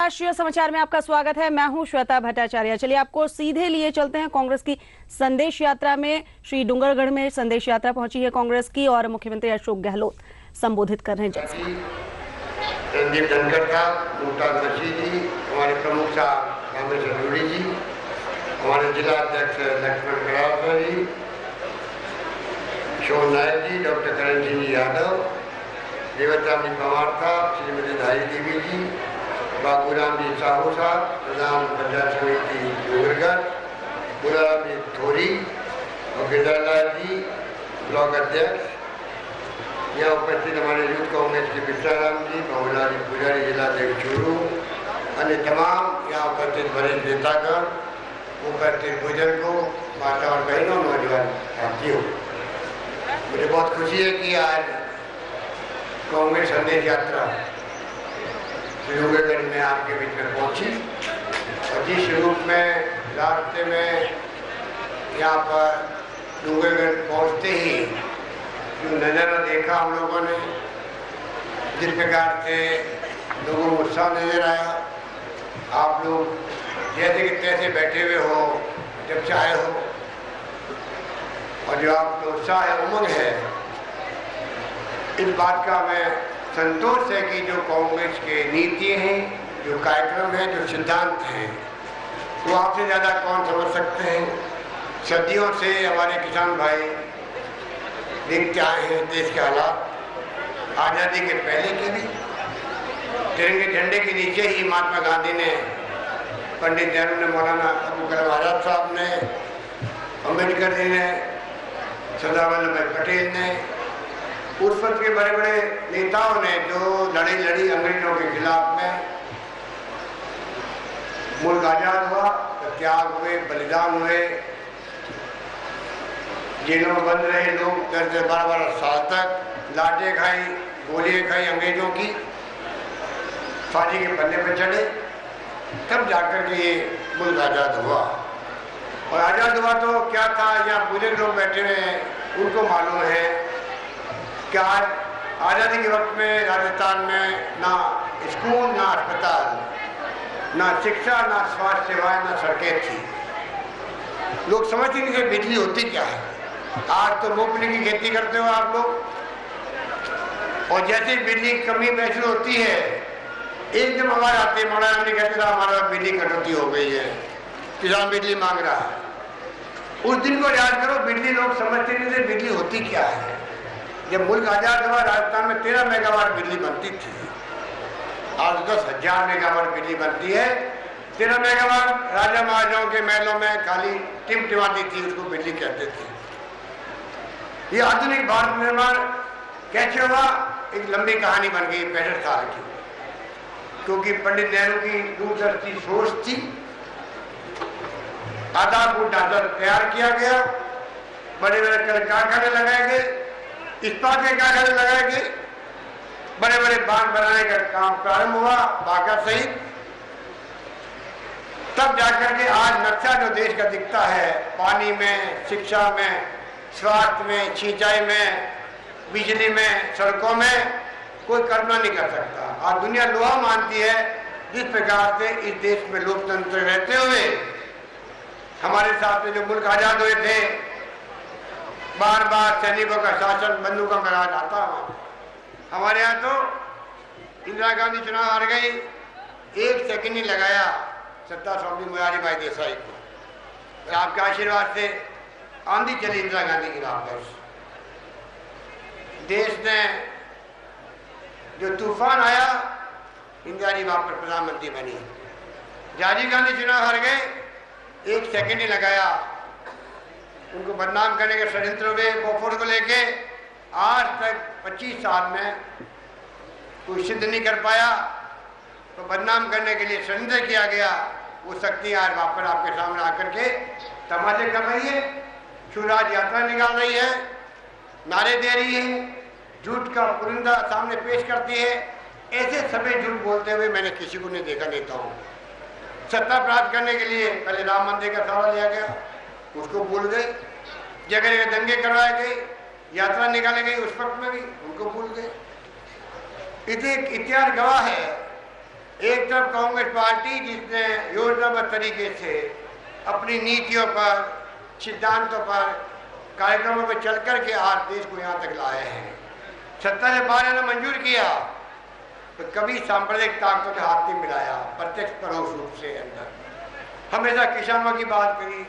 राष्ट्रीय समाचार में आपका स्वागत है। मैं हूं श्वेता भट्टाचार्य। चलिए आपको सीधे लिए चलते हैं कांग्रेस की संदेश यात्रा में। श्री डूंगरगढ़ में संदेश यात्रा पहुंची है कांग्रेस की और मुख्यमंत्री अशोक गहलोत संबोधित कर रहे हैं। संदीप धनखड़ साहब, मुमताज नशीद जी, हमारे प्रमुख साहब रामेश अधूरी जी, हमारे जिला अध्यक्ष लक्ष्मण करावकर जी, शोन नायक जी, डॉक्टर करण सिंह जी यादव, देवता जी पवार साहब, श्रीमती धारी देवी जी, बाबूराम जी साहू साहब, प्रधान पंचायत समिति डूंगरगढ़, गुलाब जी थोरी और गिरधारलाल जी ब्लॉक अध्यक्ष, यहाँ उपस्थित हमारे यूथ कांग्रेस के विश्राराम जी, बाबूलाल जी पुजारी जिला अध्यक्ष चूरू, अन्य तमाम यहाँ उपस्थित वरिष्ठ नेतागण, उपस्थित बुजुर्गों, माता और बहनों, नौजवान साथियों, मुझे बहुत खुशी है कि आज कांग्रेस संदेश यात्रा डूंगरगढ़ में आपके बीच में पहुंची और जिस रूप में रास्ते में यहाँ पर डूंगरगढ़ पहुंचते ही जो नज़ारा देखा हम लोगों ने, जिस प्रकार से लोगों को उत्साह नजर आया, आप लोग जैसे कि तैसे बैठे हुए हो जब चाहे हो, और जो आपका उत्साह है, उमंग है, इस बात का मैं संतोष है कि जो कांग्रेस के नीति हैं, जो कार्यक्रम हैं, जो सिद्धांत हैं, वो आपसे ज़्यादा कौन समझ सकते हैं। सदियों से हमारे किसान भाई देखते आए हैं देश के हालात, आज़ादी के पहले के भी। तिरंगे झंडे के नीचे ही महात्मा गांधी ने, पंडित नेहरू ने, मौलाना अबुल कलाम आज़ाद साहब ने, अम्बेडकर जी ने, सरदार वल्लभ भाई पटेल ने, उस वक्त के बड़े बड़े नेताओं ने जो लड़ी अंग्रेजों के खिलाफ में, मुल्क आजाद हुआ तो त्याग हुए, बलिदान हुए, जेलों में बंद रहे लोग 10-12 साल तक, लाठें खाई, गोलियां खाई अंग्रेजों की, फांसी के पन्ने पर चढ़े, तब जाकर के ये मुल्क आज़ाद हुआ। और आज़ाद हुआ तो क्या था, यहाँ बुजुर्ग लोग बैठे हुए हैं, उनको मालूम है कि आज आज़ादी के वक्त में राजस्थान में ना स्कूल, ना अस्पताल, ना शिक्षा, ना स्वास्थ्य सेवाएं, ना सड़कें थी। लोग समझते नहीं थे बिजली होती क्या है। आज तो मूंगफली की खेती करते हो आप लोग, और जैसे बिजली की कमी महसूस होती है, एकदम आवाज आती है, मौलाना जी कहते थे हमारा बिजली कटौती हो गई है, किसान बिजली मांग रहा है। उस दिन को याद करो, बिजली लोग समझते नहीं थे बिजली होती क्या है। जब मुल्क आजाद हुआ, राजस्थान में 13 मेगावाट बिजली बनती थी, आज 10,000 मेगावाट बिजली बनती है। 13 मेगावाट राजा महाराजाओं के महलों में खाली टिमटिमाती थी, उसको बिजली कहते थे। ये आधुनिक भारत निर्माण कैसे हुआ, एक लंबी कहानी बन गई 65 साल की, क्योंकि पंडित नेहरू की दूरदर्शी सोच थी। आधारभूत ढांचा तैयार किया गया, बड़े बड़े कल कारखाने लगाए गए, इस्पात के कारखाने लगाए गए, बड़े बड़े बांध बनाने का काम प्रारंभ हुआ, बांका सहित। तब जाकर के आज नक्शा जो देश का दिखता है, पानी में, शिक्षा में, स्वास्थ्य में, सिंचाई में, बिजली में, सड़कों में, कोई कल्पना नहीं कर सकता। आज दुनिया लोहा मानती है जिस प्रकार से इस देश में लोकतंत्र रहते हुए हमारे साथ में जो मुल्क आजाद हुए थे, बार बार सैनिकों का शासन, बंदूकों का राज आता। हमारे यहाँ तो इंदिरा गांधी चुनाव हार गई, 1 सेकंड नहीं लगाया सत्ता सौंपी मोरारजी भाई देसाई को, और आपके आशीर्वाद से आंधी चली इंदिरा गांधी की वापस। देश ने जो तूफान आया, इंदिरा जी वापस प्रधानमंत्री बनी। राजीव गांधी चुनाव हार गए, 1 सेकंड नहीं लगाया, उनको बदनाम करने के षड्यंत्र हुए बोफोर्स को लेके। आज तक 25 साल में कोई सिद्ध नहीं कर पाया, तो बदनाम करने के लिए षड्यंत्र किया गया। वो शक्ति आज वापस आपके सामने आकर के तमाशे कर रही है, शिवराज यात्रा निकाल रही है, नारे दे रही है, झूठ का पुरिंदा सामने पेश करती है। ऐसे सभी झूठ बोलते हुए मैंने किसी को नहीं देखा नेताओं। सत्ता प्राप्त करने के लिए पहले राम मंदिर का सवाल लिया गया, उसको भूल गए। जगह जगह दंगे करवाए गए, यात्रा निकाली गई, उस वक्त में भी उनको भूल गए। इतिहास गवाह है एक तरफ कांग्रेस पार्टी जिसने योजनाबद्ध तरीके से अपनी नीतियों पर, सिद्धांतों पर, कार्यक्रमों पर चल कर के आज देश को यहाँ तक लाए हैं। सत्ता से बाहर आना मंजूर किया तो कभी सांप्रदायिक ताकतों से हाथ नहीं मिलाया, प्रत्यक्ष परोक्ष रूप से अंदर हमेशा किसानों की बात करी,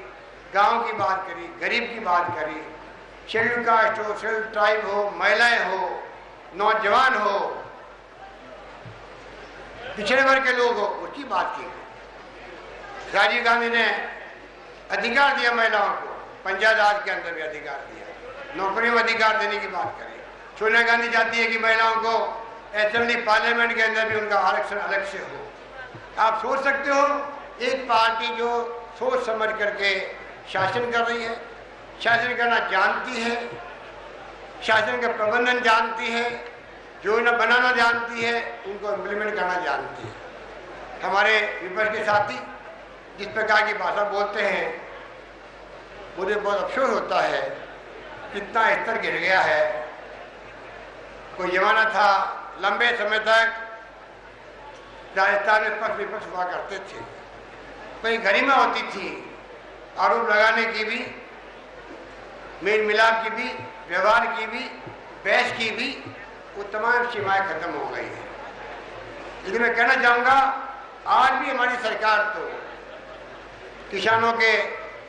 गांव की बात करी, गरीब की बात करी, शेड्यूल कास्ट हो, शेड्यूल ट्राइब हो, महिलाएं हो, नौजवान हो, पिछड़े वर्ग के लोग हो, उसकी बात की। राजीव गांधी ने अधिकार दिया महिलाओं को, पंचायत राज के अंदर भी अधिकार दिया, नौकरियों में अधिकार देने की बात करी। सोनिया गांधी चाहती है कि महिलाओं को असेंबली पार्लियामेंट के अंदर भी उनका आरक्षण अलग से हो। आप सोच सकते हो, एक पार्टी जो सोच समझ करके शासन कर रही है, शासन करना जानती है, शासन का प्रबंधन जानती है, योजना बनाना जानती है, उनको इम्प्लीमेंट करना जानती है। हमारे विपक्ष के साथी जिस प्रकार की भाषा बोलते हैं, मुझे बहुत अफसोस होता है कितना स्तर गिर गया है। कोई जमाना था लंबे समय तक राजस्थान में पक्ष विपक्ष हुआ करते थे, कोई गरिमा होती थी, आरोप लगाने की भी, मेल मिलाप की भी, व्यवहार की भी, बहस की भी, वो तमाम सीमाएं खत्म हो गई हैं। लेकिन मैं कहना चाहूँगा आज भी हमारी सरकार तो किसानों के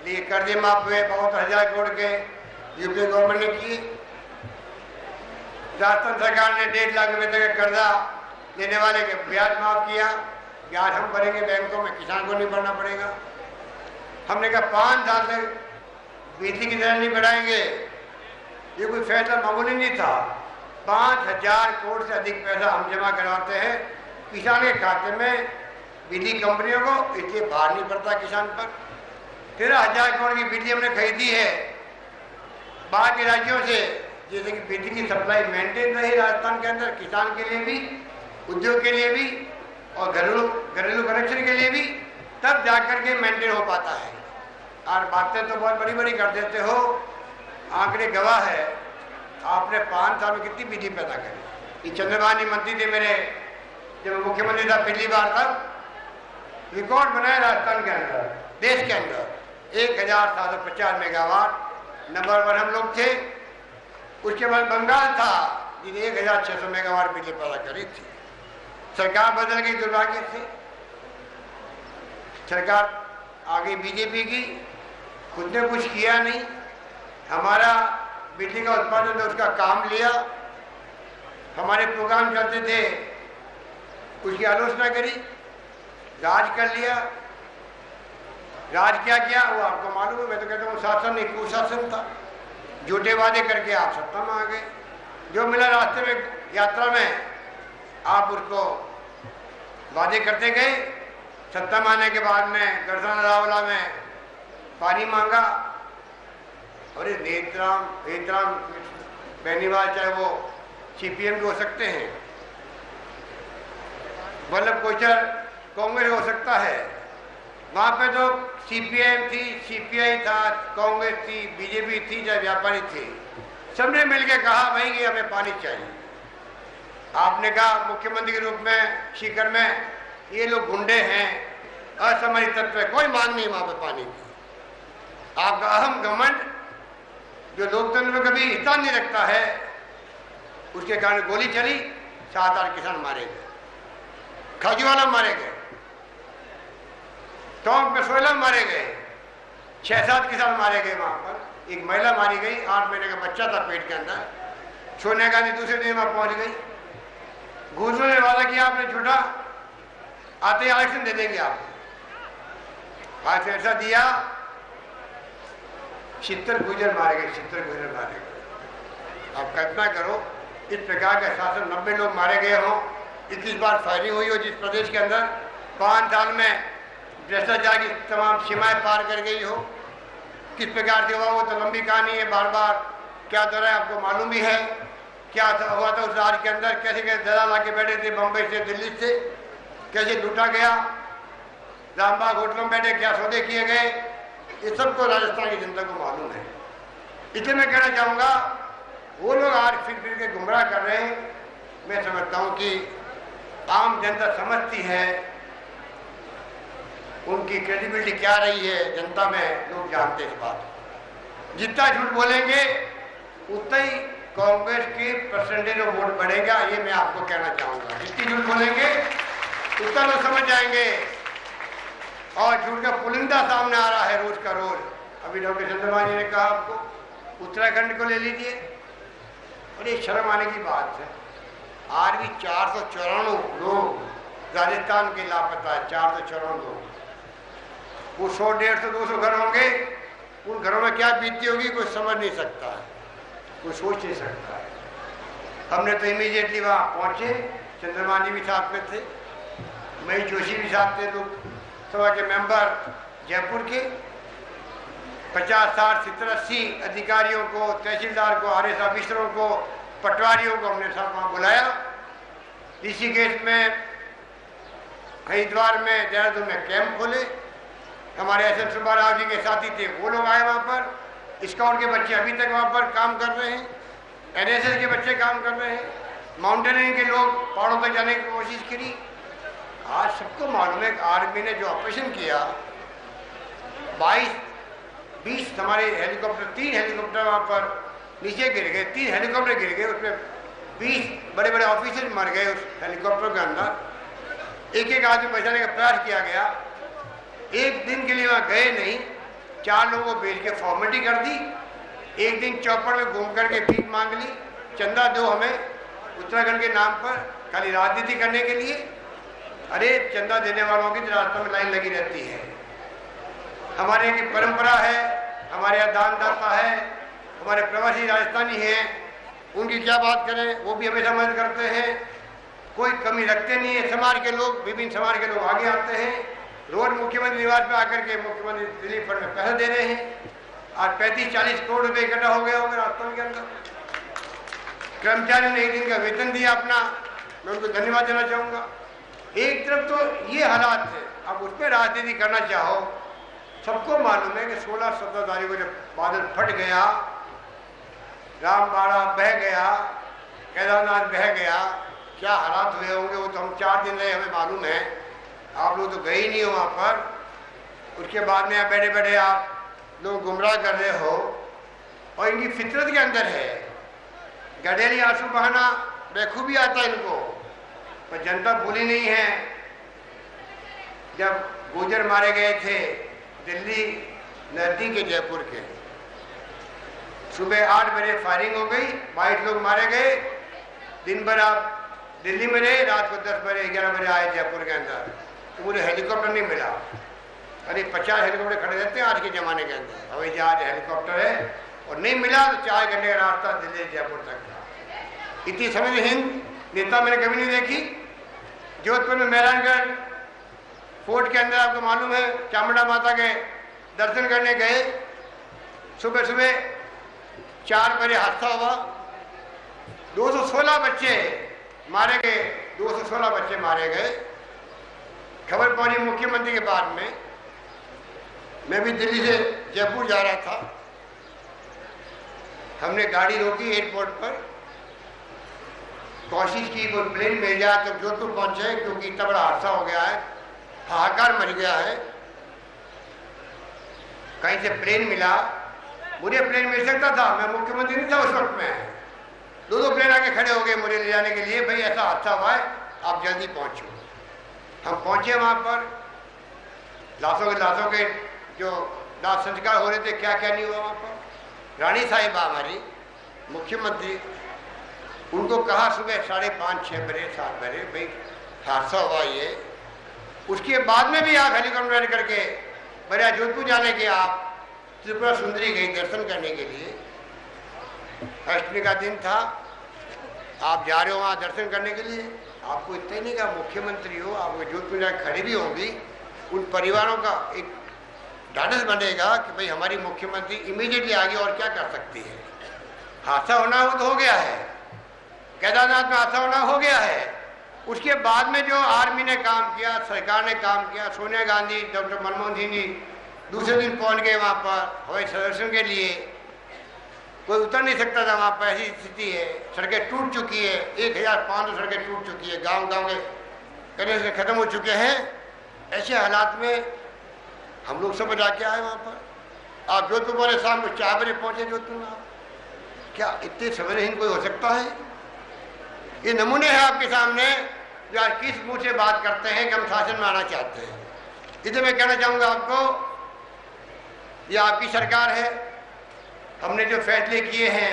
लिए कर्जे माफ हुए 72,000 करोड़ के यूपीए गवर्नमेंट ने किए। राजस्थान सरकार ने 1.5 लाख रुपए तक का कर्जा लेने वाले के ब्याज माफ किया, ब्याज हम भरेंगे बैंकों में, किसान को नहीं भरना पड़ेगा। हमने कहा 5 साल तक बिजली की दर नहीं बढ़ाएंगे, ये कोई फैसला मामूली नहीं था। 5,000 करोड़ से अधिक पैसा हम जमा करवाते हैं किसान के खाते में, बिजली कंपनियों को, इसलिए भार नहीं पड़ता किसान पर। 13,000 करोड़ की बिजली हमने खरीदी है बाहर के राज्यों से, जैसे कि बिजली की सप्लाई मेंटेन रही राजस्थान के अंदर, किसान के लिए भी, उद्योग के लिए भी और घरेलू कनेक्शन के लिए भी, तब जाकर के मेंटेन हो पाता है। और बातें तो बहुत बड़ी बड़ी कर देते हो, आंकड़े गवाह है। आपने 5 साल में कितनी बिजली पैदा करी। ये चंद्रबानी मंत्री थे मेरे, जब मुख्यमंत्री था पिछली बार, तब रिकॉर्ड बनाया राजस्थान के अंदर, देश के अंदर 1,750 मेगावाट, नंबर 1 हम लोग थे। उसके बाद बंगाल था जिन्हें 1,600 मेगावाट बिजली पैदा करी थी। सरकार बदल गई दुर्भाग्य से, सरकार आ गई बीजेपी की, खुद ने कुछ किया नहीं। हमारा बिजली का उत्पादन तो उसका काम लिया, हमारे प्रोग्राम चलते थे उसकी आलोचना करी, राज कर लिया। राज क्या किया वो आपको मालूम है, मैं तो कहता हूँ शासन नहीं कुशासन था। झूठे वादे करके आप सत्ता में आ गए, जो मिला रास्ते में यात्रा में आप उसको वादे करते गए। सत्ता में आने के बाद में गरसान रावला में पानी मांगा, और नेत्राम बेनीवाल, चाहे वो सीपीएम के हो सकते हैं, वल्लभ कोचर कांग्रेस हो सकता है, वहाँ पे तो सीपीएम थी, सीपीआई था, कांग्रेस थी, बीजेपी थी, चाहे व्यापारी थे, सबने मिलकर कहा भाई कि हमें पानी चाहिए। आपने कहा मुख्यमंत्री के रूप में शिखर में ये लोग गुंडे हैं, असामरिक तत्व है, कोई मांग नहीं वहाँ पे पानी की। आपका अहम घमंड जो लोकतंत्र में कभी हिस्सा नहीं रखता है, उसके कारण गोली चली, 7-8 किसान मारे गए, खाजूवाला मारे गए, टोंक में 16 मारे गए, 6-7 किसान मारे गए वहां पर, एक महिला मारी गई, 8 महीने का बच्चा था पेट के अंदर। सोनिया गांधी दूसरे दिन वहां पहुंच गई, घूसने ने वादा किया आपने झूठा, आते ही आरक्षण दे देंगे आपको। आज ऐसा दिया, 70 गुजर मारे गए, 70 गुजर मारे गए। आप कल्पना करो इस प्रकार का शासन, 90 लोग मारे गए हों, 21 बार फायरिंग हुई हो जिस प्रदेश के अंदर, 5 साल में भ्रष्टाचार की तमाम सीमाएं पार कर गई हो, किस प्रकार से हुआ वो तो लंबी कहानी है, बार बार क्या दौरा है आपको मालूम भी है। क्या हुआ था उस राज्य के अंदर, कैसे कैसे दलाल आके बैठे थे बम्बई से, दिल्ली से, कैसे लूटा गया, रामबाग होटलों में बैठे क्या सौदे किए गए, ये सबको राजस्थान की जनता को मालूम है। इसलिए मैं कहना चाहूँगा वो लोग आज फिर के गुमराह कर रहे हैं। मैं समझता हूँ कि आम जनता समझती है, उनकी क्रेडिबिलिटी क्या रही है जनता में, लोग जानते हैं इस बात। जितना झूठ बोलेंगे उतना ही कांग्रेस के परसेंटेज ऑफ वोट बढ़ेगा, ये मैं आपको कहना चाहूँगा। जितनी झूठ बोलेंगे उतना लोग समझ जाएंगे, और झूठ का पुलिंदा सामने आ रहा है रोज का रोज। अभी डॉक्टर चंद्रमा जी ने कहा आपको, उत्तराखंड को ले लीजिए, और ये शर्म आने की बात है, आज भी 494 लोग राजस्थान के लापता है। 494 लोग, वो 100, 150, 200 घर होंगे, उन घरों में क्या बीतती होगी कोई समझ नहीं सकता है, कोई सोच नहीं सकता है। हमने तो इमीडिएटली वहाँ पहुँचे, चंद्रमा जी भी साथ में थे, महेश जोशी भी साथ थे, लोकसभा के मेंबर जयपुर के 50, 60, 70, 80 अधिकारियों को, तहसीलदार को, आरएस ऑफिसरों को, पटवारियों को हमने साथ वहाँ बुलाया। ऋषिकेश में, हरिद्वार में, देहरादून में कैंप खोले। हमारे एसएन सुब्बाराव जी के साथी थे, वो लोग आए वहाँ पर। स्काउट के बच्चे अभी तक वहाँ पर काम कर रहे हैं, एनएसएस के बच्चे काम कर रहे हैं, माउंटेनियरिंग के लोग पहाड़ों पर जाने की कोशिश करी। आज सबको मालूम है कि आर्मी ने जो ऑपरेशन किया, 22-20 हमारे हेलीकॉप्टर, 3 हेलीकॉप्टर वहाँ पर नीचे गिर गए, 3 हेलीकॉप्टर गिर गए, उसमें 20 बड़े बड़े ऑफिसर मर गए उस हेलीकॉप्टर के अंदर। एक एक आदमी बचाने का प्रयास किया गया। एक दिन के लिए वहाँ गए नहीं, 4 लोगों को भेज के फॉर्मेलिटी कर दी। एक दिन चौपड़ में घूम करके भीख मांग ली, चंदा दो हमें उत्तराखंड के नाम पर, खाली राजनीति करने के लिए। अरे चंदा देने वालों की रास्ते में लाइन लगी रहती है। हमारे यहाँ की परंपरा है, हमारे यहाँ दानदाता है, हमारे प्रवासी राजस्थानी हैं, उनकी क्या बात करें, वो भी हमेशा मदद करते हैं, कोई कमी रखते नहीं है। समाज के लोग, विभिन्न समाज के लोग आगे आते हैं। रोज मुख्यमंत्री निवास पे आकर के मुख्यमंत्री रिलीफ फंड में पैसे दे रहे हैं। आज 35-40 करोड़ रुपए इकट्ठा हो गया होगा राजस्थान के अंदर। कर्मचारियों ने 1 दिन का वेतन दिया अपना, मैं उनको धन्यवाद देना चाहूँगा। एक तरफ तो ये हालात थे, अब उस पर राजनीति करना चाहो। सबको मालूम है कि 16-17 तारीख को जब बादल फट गया, रामबाड़ा बह गया, केदारनाथ बह गया, क्या हालात हुए होंगे वो तो हम 4 दिन रहे, हमें मालूम है। आप लोग तो गए ही नहीं हो वहाँ पर। उसके बाद में आप बैठे बैठे आप लोग गुमराह कर रहे हो, और इनकी फितरत के अंदर है गडेली आंसू बहाना, बेखूबी आता है इनको, पर जनता भूली नहीं है। जब गुजर मारे गए थे दिल्ली नजदीक के जयपुर के, सुबह 8 बजे फायरिंग हो गई, 22 लोग मारे गए। दिन भर आप दिल्ली में रहे, रात को 10 बजे 11 बजे आए जयपुर के अंदर, तो मुझे हेलीकॉप्टर नहीं मिला। अरे 50 हेलीकॉप्टर खड़े रहते हैं आज के ज़माने के अंदर, हवाई जहाज हेलीकॉप्टर है, और नहीं मिला तो 4 घंटे का रास्ता दिल्ली जयपुर तक का। इतनी समझ हिंद नेता मैंने कभी नहीं देखी। जोधपुर में मेहरानगढ़ फोर्ट के अंदर आपको मालूम है, चामुंडा माता के दर्शन करने गए, सुबह सुबह 4 बजे हादसा हुआ, 216 बच्चे मारे गए, 216 बच्चे मारे गए। खबर पहुंची मुख्यमंत्री के बाद में, मैं भी दिल्ली से जयपुर जा रहा था, हमने गाड़ी रोकी एयरपोर्ट पर, कोशिश की कोई प्लेन मिल जाए तो जोधपुर पहुंचे, क्योंकि इतना बड़ा हादसा हो गया है, हाहाकार मच गया है। कहीं से प्लेन मिला, मुझे प्लेन मिल सकता था, मैं मुख्यमंत्री नहीं था उस वक्त में। 2 प्लेन आके खड़े हो गए मुझे ले जाने के लिए, भाई ऐसा हादसा हुआ है, आप जल्दी पहुंचो। हम पहुंचे वहां पर, लाशों के जो दाह संस्कार हो रहे थे, क्या क्या नहीं हुआ वहां पर। रानी साहिबा हमारी मुख्यमंत्री, उनको कहा सुबह 5:30-6 बजे 7 बजे, भाई हादसा हुआ ये। उसके बाद में भी आप हेलीकॉप्टर करके बड़े जोधपुर जाने के, आप त्रिपुरा सुंदरी गई दर्शन करने के लिए, अष्टमी का दिन था, आप जा रहे हो वहाँ दर्शन करने के लिए, आपको इतना ही नहीं का मुख्यमंत्री हो, आपको जोधपुर जाकर खड़ी भी होंगी, उन परिवारों का एक ढाढ़स बनेगा कि भाई हमारी मुख्यमंत्री इमीडिएटली आगे और क्या कर सकती है। हादसा होना हो तो हो गया है, केदारनाथ में हादसा होना हो गया है। उसके बाद में जो आर्मी ने काम किया, सरकार ने काम किया, सोनिया गांधी, डॉक्टर मनमोहन सिंह जी दूसरे दिन पहुंच गए वहाँ पर हवाई दर्शन के लिए। कोई उतर नहीं सकता था वहाँ पर, ऐसी स्थिति है। सड़कें टूट चुकी है, 1500 सड़कें टूट चुकी है, गांव गांव के करने से ख़त्म हो चुके हैं। ऐसे हालात में हम लोग सब जाके आए वहाँ पर। आप जोधपुर वाले शाम को 4 बजे पहुँचे जोधपुर में। आप क्या इतने संवेदनहीन कोई हो सकता है? ये नमूने हैं आपके सामने जो आज किस मुंह से बात करते हैं कि हम शासन में आना चाहते हैं। इसलिए मैं कहना चाहूँगा आपको, ये आपकी सरकार है। हमने जो फैसले किए हैं,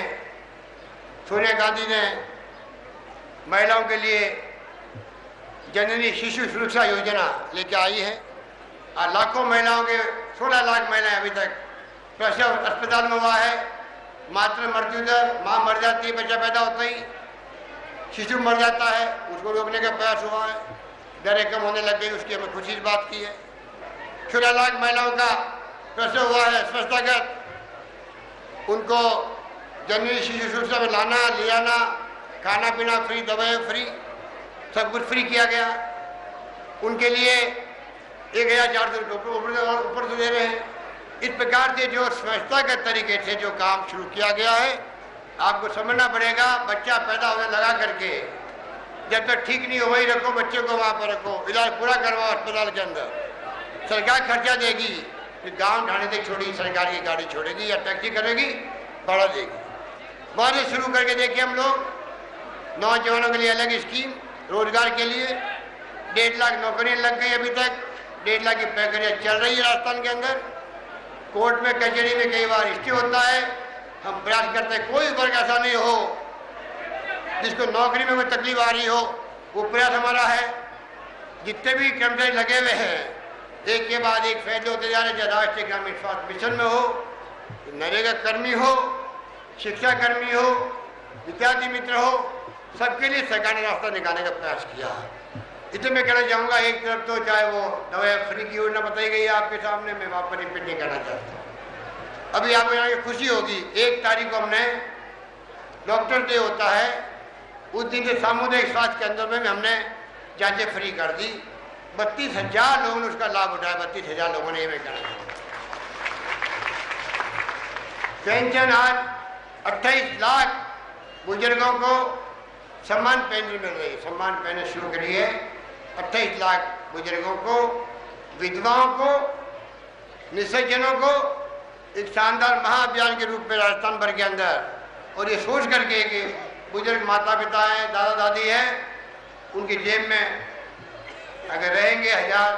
सोनिया गांधी ने महिलाओं के लिए जननी शिशु सुरक्षा योजना लेके आई है और लाखों महिलाओं के 16 लाख महिलाएं अभी तक प्रसव अस्पताल में हुआ है। मातृ मृत्यु दर, माँ मर जाती है बच्चा पैदा होता ही, शिशु मर जाता है, उसको रोकने का प्रयास हुआ है। दरें कम होने लग गई, उसकी हमें खुशी की बात की है। 16 लाख महिलाओं का प्रसव हुआ है संस्थागत, उनको जननी शिशु सुरक्षा में लाना ले आना, खाना पीना फ्री, दवाएं फ्री, सब कुछ फ्री किया गया। उनके लिए 1400 रुपये ऊपर से दे रहे हैं। इस प्रकार से जो संस्थागत तरीके से जो काम शुरू किया गया है, आपको समझना पड़ेगा। बच्चा पैदा होने लगा करके जब तक ठीक नहीं हो वहीं रखो, बच्चे को वहाँ पर रखो, इलाज पूरा करवाओ अस्पताल के अंदर। सरकार खर्चा देगी, फिर गांव ढाणे तक छोड़ी सरकार की गाड़ी छोड़ेगी या टैक्सी करेगी, भाड़ा देगी। वहाँ से शुरू करके देखिए हम लोग नौजवानों के लिए अलग स्कीम, रोजगार के लिए 1.5 लाख नौकरियाँ लग गई। अभी तक 1.5 लाख की प्रक्रिया चल रही है राजस्थान के अंदर। कोर्ट में कचहरी में कई बार स्टे होता है। हम प्रयास करते हैं कोई वर्ग ऐसा नहीं हो जिसको नौकरी में कोई तकलीफ आ रही हो, वो प्रयास हमारा है। जितने भी कर्मचारी लगे हुए हैं, एक के बाद एक फैसले होते जा रहे हैं, चाहे राष्ट्रीय ग्रामीण स्वास्थ्य मिशन में हो, नरेगा कर्मी हो, शिक्षा कर्मी हो, विद्यार्थी मित्र हो, सबके लिए सरकार ने रास्ता निकालने का प्रयास किया है। इसलिए मैं कहना चाहूँगा, एक तरफ तो चाहे वो दवाई फ्री की योजना बताई गई है आपके सामने, मैं वहाँ पर रिपीट नहीं करना चाहता हूँ। अभी आपको यहाँ की खुशी होगी, 1 तारीख को हमने डॉक्टर डे होता है, उस दिन से सामुदायिक स्वास्थ्य केंद्र में हमने जांचें फ्री कर दी। 32,000 लोगों ने उसका लाभ उठाया। 32,000 लोगों ने, ये मैं कहना चाहूँगा। पेंशन आज 28 लाख बुजुर्गों को सम्मान पेंशन मिल रही है। सम्मान पेंशन शुरू करी है 28 लाख बुजुर्गों को, विधवाओं को, निःसज्जनों को एक शानदार महाअभियान के रूप में राजस्थान भर के अंदर। और ये सोच करके कि बुजुर्ग माता पिता हैं, दादा दादी हैं, उनकी जेब में अगर रहेंगे 1000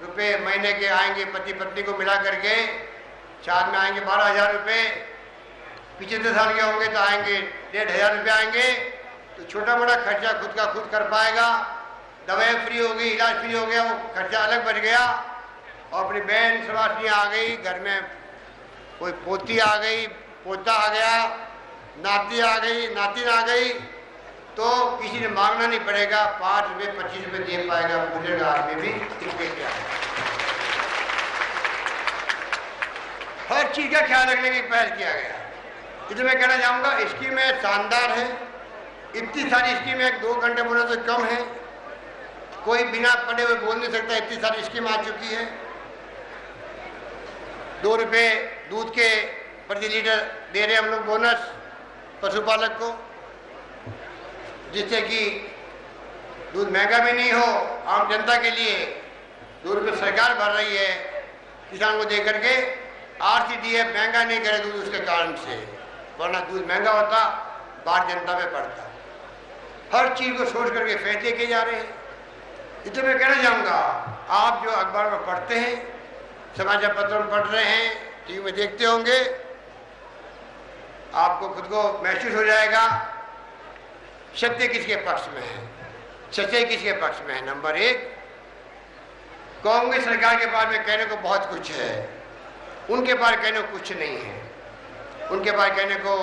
रुपये महीने के आएंगे, पति पत्नी को मिला करके साथ में आएंगे 12,000 रुपये। 75 साल के होंगे तो आएंगे 1,500 रुपये आएंगे। तो छोटा बड़ा खर्चा खुद का खुद कर पाएगा। दवाएं फ्री हो गई, इलाज फ्री हो गया, वो खर्चा अलग बच गया। और अपनी बहन सवासियाँ आ गई, घर में कोई पोती आ गई, पोता आ गया, नाती आ गई, नातिन आ गई, तो किसी ने मांगना नहीं पड़ेगा। 5 रुपये 25 रुपये दे पाएगा बुजुर्ग आदमी भी। इसके क्या हर चीज़ का ख्याल रखने की पहल किया गया। इसलिए मैं कहना चाहूँगा, स्कीमें शानदार है। इतनी सारी स्कीमें 2 घंटे बोलने से कम है, कोई बिना पढ़े हुए बोल नहीं सकता। इतनी सारी स्कीम आ चुकी है। 2 रुपये दूध के प्रति लीटर दे रहे हम लोग बोनस पशुपालक को, जिससे कि दूध महंगा भी नहीं हो आम जनता के लिए। 2 रुपये सरकार भर रही है किसान को दे करके। RCDF महंगा नहीं करे दूध उसके कारण से, वरना दूध महंगा होता, बाहर जनता में पड़ता। हर चीज़ को सोच करके फैसले किए जा रहे हैं। इसलिए मैं कहना चाहूँगा, आप जो अखबार में पढ़ते हैं, समाचार पत्रों में पढ़ रहे हैं, टीवी में देखते होंगे, आपको खुद को महसूस हो जाएगा सत्य किसके पक्ष में है, सच्चाई किसके पक्ष में है। नंबर 1, कांग्रेस सरकार के बारे में कहने को बहुत कुछ है, उनके पास कहने को कुछ नहीं है। उनके पास कहने को